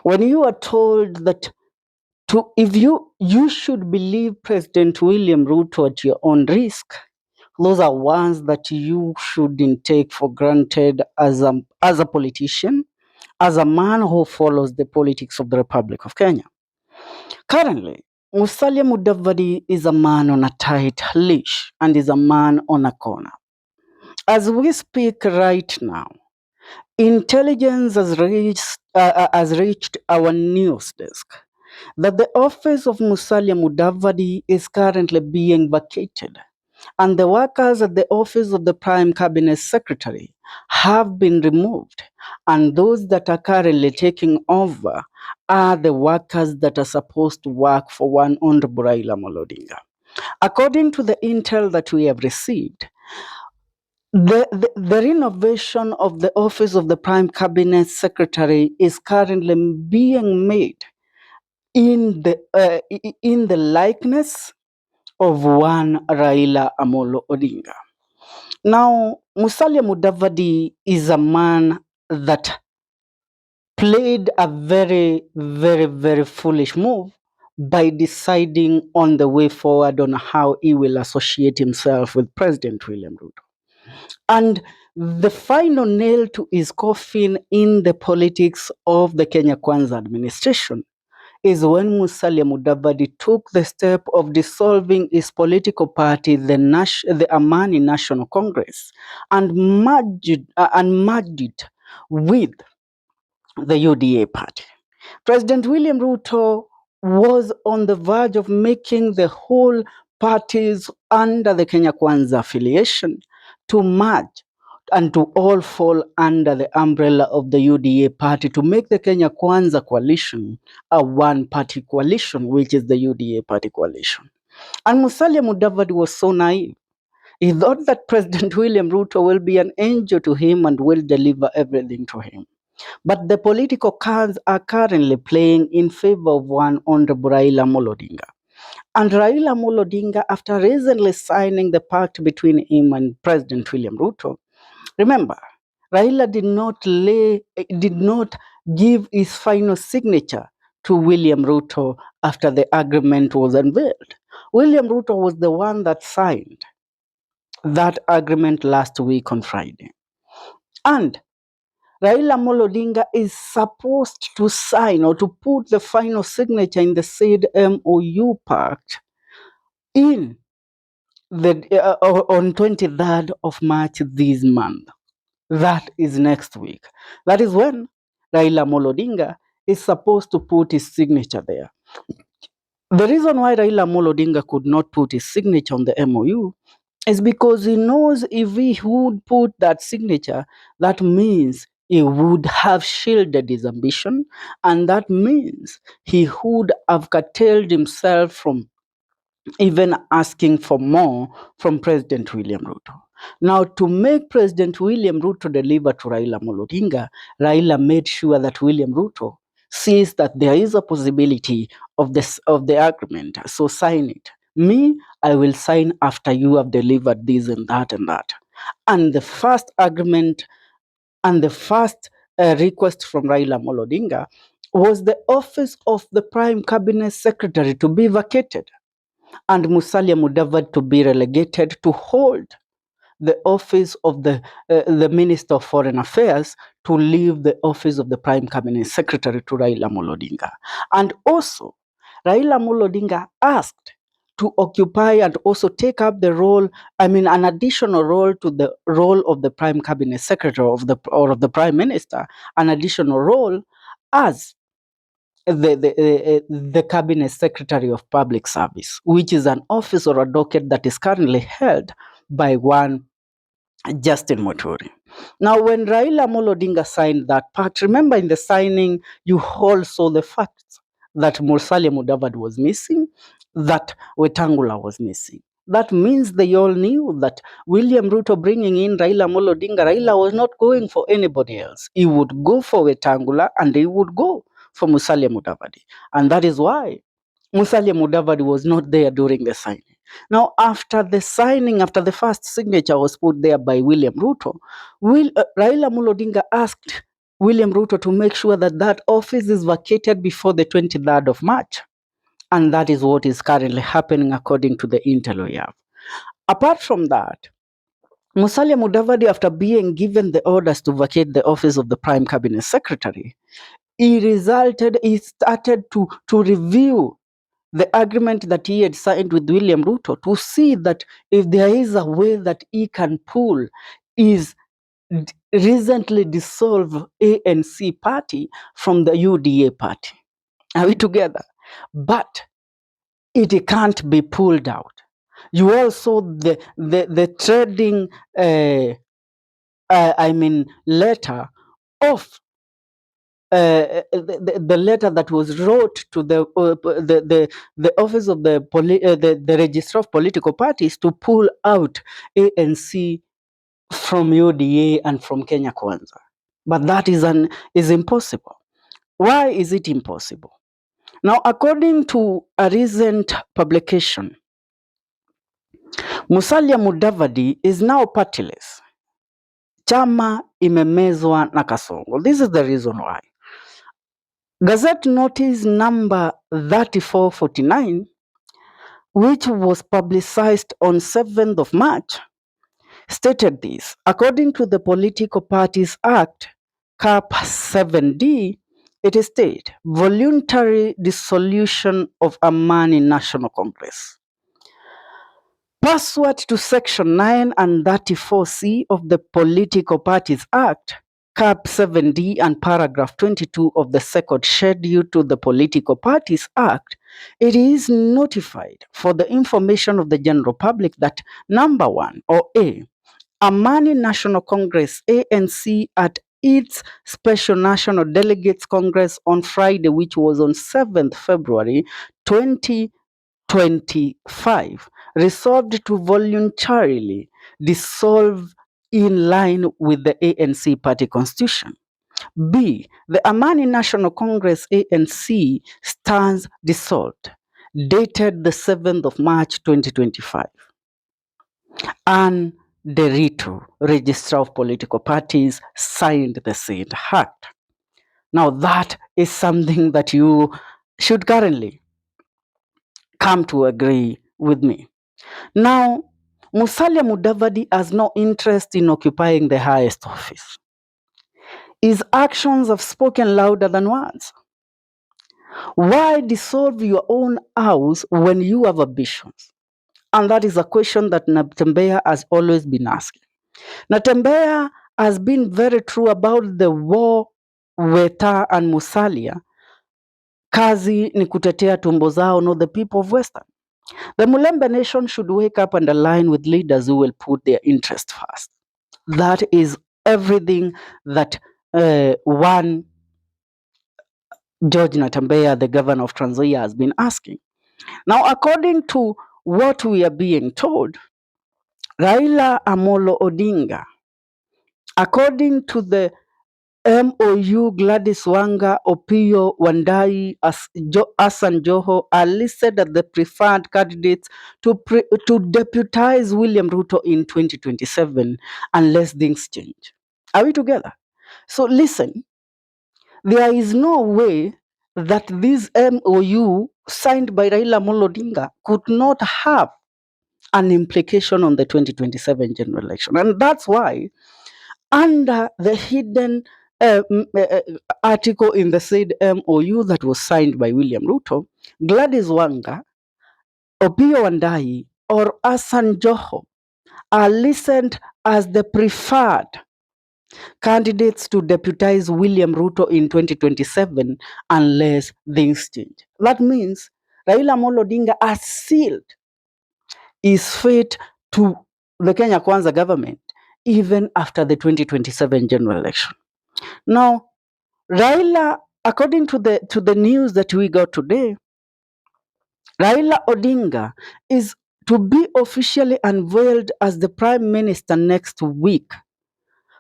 When you are told that if you should believe President William Ruto at your own risk, those are ones that you shouldn't take for granted as a politician, as a man who follows the politics of the Republic of Kenya. Currently, Musalia Mudavadi is a man on a tight leash and is a man on a corner. As we speak right now, intelligence has reached our news desk that the office of Musalia Mudavadi is currently being vacated, and the workers at the office of the Prime Cabinet Secretary have been removed, and those that are currently taking over are the workers that are supposed to work for one Honorable Raila Odinga. According to the intel that we have received, the renovation of the office of the Prime Cabinet Secretary is currently being made in the likeness of one Raila Amolo Odinga. Now, Musalia Mudavadi is a man that played a very, very, very foolish move by deciding on the way forward on how he will associate himself with President William Ruto. And the final nail to his coffin in the politics of the Kenya Kwanza administration is when Musalia Mudavadi took the step of dissolving his political party, the Amani National Congress, and merged it with the UDA party. President William Ruto was on the verge of making the whole parties under the Kenya Kwanza affiliation to merge and to all fall under the umbrella of the UDA party to make the Kenya Kwanza coalition a one-party coalition, which is the UDA party coalition. And Musalia Mudavadi was so naive. He thought that President William Ruto will be an angel to him and will deliver everything to him. But the political cards are currently playing in favor of one Honorable Raila Odinga. And Raila Odinga, after recently signing the pact between him and President William Ruto, remember, Raila did not give his final signature to William Ruto after the agreement was unveiled. William Ruto was the one that signed that agreement last week on Friday. And Raila Odinga is supposed to sign or to put the final signature in the said MOU pact on 23rd of March this month. That is next week. That is when Raila Odinga is supposed to put his signature there. The reason why Raila Odinga could not put his signature on the MOU is because he knows if he would put that signature, that means he would have shielded his ambition, and that means he would have curtailed himself from even asking for more from President William Ruto. Now, to make President William Ruto deliver to Raila Odinga, Raila made sure that William Ruto sees that there is a possibility of the agreement, so sign it. Me, I will sign after you have delivered this and that and that. And the first agreement and the first request from Raila Odinga was the office of the Prime Cabinet Secretary to be vacated and Musalia Mudavadi to be relegated to hold the office of the Minister of Foreign Affairs, to leave the office of the Prime Cabinet Secretary to Raila Odinga. And also, Raila Odinga asked to occupy and also take up the role, an additional role to the role of the Prime Cabinet Secretary of the Prime Minister, an additional role as the Cabinet Secretary of Public Service, which is an office or a docket that is currently held by one Justin Muturi. Now, when Raila Odinga signed that pact, remember in the signing, you all saw the facts that Musalia Mudavadi was missing, that Wetangula was missing. That means they all knew that William Ruto bringing in Raila Odinga, Raila was not going for anybody else. He would go for Wetangula and he would go for Musalia Mudavadi. And that is why Musalia Mudavadi was not there during the signing. Now, after the signing, after the first signature was put there by William Ruto, Raila Odinga asked William Ruto to make sure that that office is vacated before the 23rd of March. And that is what is currently happening according to the intel we have. Apart from that, Musalia Mudavadi, after being given the orders to vacate the office of the Prime Cabinet Secretary, he started to review the agreement that he had signed with William Ruto to see that if there is a way that he can pull his recently dissolved ANC party from the UDA party. Are we together? But it can't be pulled out. You all saw the trading, letter of the letter that was wrote to the office of the registrar of political parties to pull out ANC from UDA and from Kenya Kwanza. But that is impossible. Why is it impossible? Now, according to a recent publication, Musalia Mudavadi is now partyless. Chama imemezwa na kasongo. This is the reason why. Gazette notice number 3449, which was publicized on 7th of March, stated this. According to the Political Parties Act, Cap 7D, it is stated, voluntary dissolution of Amani National Congress. Pursuant to Section 9 and 34C of the Political Parties Act, Cap 7D and Paragraph 22 of the second schedule to the Political Parties Act, it is notified for the information of the general public that number 1 or A, Amani National Congress ANC at its Special National Delegates Congress on Friday, which was on 7th February 2025, resolved to voluntarily dissolve in line with the ANC party constitution. B, the Amani National Congress ANC stands dissolved, dated the 7th of March 2025. And Derito, Registrar of Political Parties, signed the said act. Now that is something that you should currently come to agree with me. Now, Musalia Mudavadi has no interest in occupying the highest office. His actions have spoken louder than words. Why dissolve your own house when you have ambitions? And that is a question that Natembeya has always been asking. Natembeya has been very true about the war Weta and Musalia. Kazi ni kutetea tumbo zao, not the people of Western. The Mulembe nation should wake up and align with leaders who will put their interest first. That is everything that one George Natembeya, the governor of Trans Nzoia, has been asking. Now, according to what we are being told, Raila Amolo Odinga, according to the MOU, Gladys Wanga, Opiyo Wandayi, Hassan Joho are listed as the preferred candidates to deputize William Ruto in 2027 unless things change. Are we together? So listen, there is no way that this MOU signed by Raila Amolo Odinga could not have an implication on the 2027 general election. And that's why under the hidden article in the said MOU that was signed by William Ruto, Gladys Wanga, Opiyo Wandayi, or Hassan Joho are listed as the preferred candidates to deputize William Ruto in 2027 unless things change. That means Raila Amolo Odinga has sealed his fate to the Kenya Kwanza government even after the 2027 general election. Now, Raila, according to the news that we got today, Raila Odinga is to be officially unveiled as the Prime Minister next week.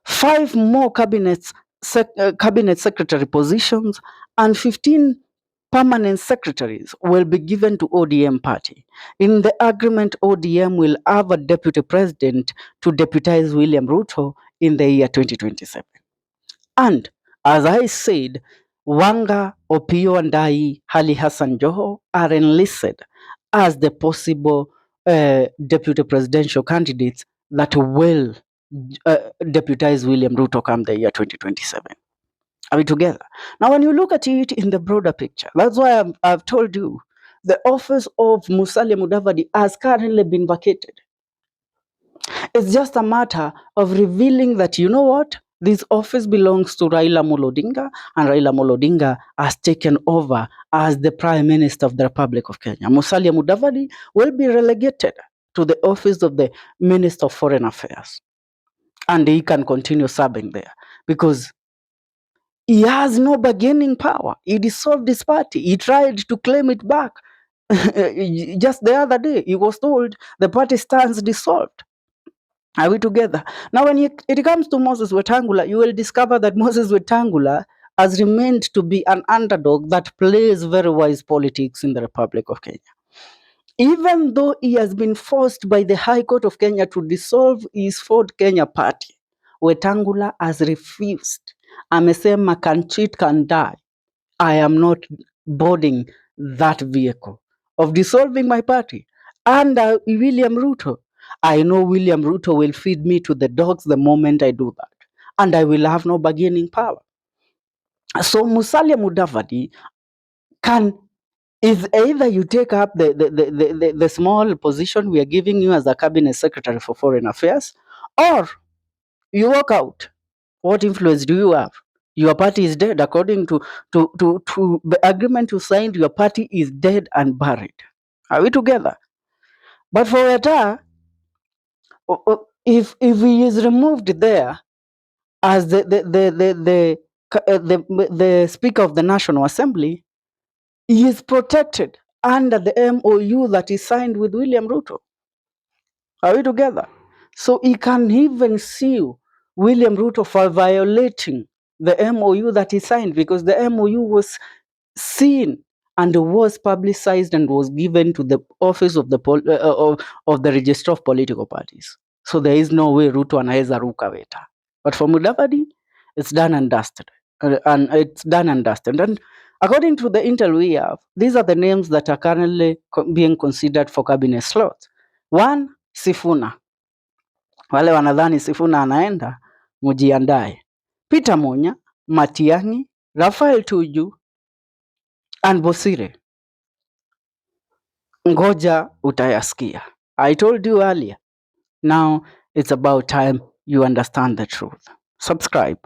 5 more cabinet secretary positions and 15 permanent secretaries will be given to ODM party. In the agreement, ODM will have a deputy president to deputize William Ruto in the year 2027. And As I said, Wanga, Opio Ndai, Ali Hassan Joho are enlisted as the possible deputy presidential candidates that will deputize William Ruto come the year 2027. Are we together? Now, when you look at it in the broader picture, that's why I've told you the office of Musalia Mudavadi has currently been vacated. It's just a matter of revealing that, you know what, this office belongs to Raila Odinga, and Raila Odinga has taken over as the Prime Minister of the Republic of Kenya. Musalia Mudavadi will be relegated to the office of the Minister of Foreign Affairs, and he can continue serving there because he has no bargaining power. He dissolved his party. He tried to claim it back. Just the other day, he was told the party stands dissolved. Are we together? Now, when it comes to Moses Wetangula, you will discover that Moses Wetangula has remained to be an underdog that plays very wise politics in the Republic of Kenya. Even though he has been forced by the High Court of Kenya to dissolve his Ford Kenya party, Wetangula has refused. Amesema can cheat, can die. I am not boarding that vehicle of dissolving my party under William Ruto. I know William Ruto will feed me to the dogs the moment I do that, and I will have no bargaining power. So Musalia Mudavadi can is either you take up the small position we are giving you as a cabinet secretary for foreign affairs, or you walk out. What influence do you have? Your party is dead. According to the agreement you signed, your party is dead and buried. Are we together? But for Weta, if he is removed there as the Speaker of the National Assembly, he is protected under the MOU that he signed with William Ruto. Are we together? So he can even sue William Ruto for violating the MOU that he signed, because the MOU was seen and was publicized and was given to the office of the Registrar of Political Parties. So there is no way Ruto anaweza ruka Weta. But for Mudavadi, it's done and dusted. And according to the intel we have, these are the names that are currently being considered for cabinet slots. One, Sifuna. Wale wanadhani Sifuna anaenda, mujiandae. Peter Munya, Matiang'i, Raphael Tuju, and Bosire. Ngoja utayasikia. I told you earlier. Now it's about time you understand the truth. Subscribe.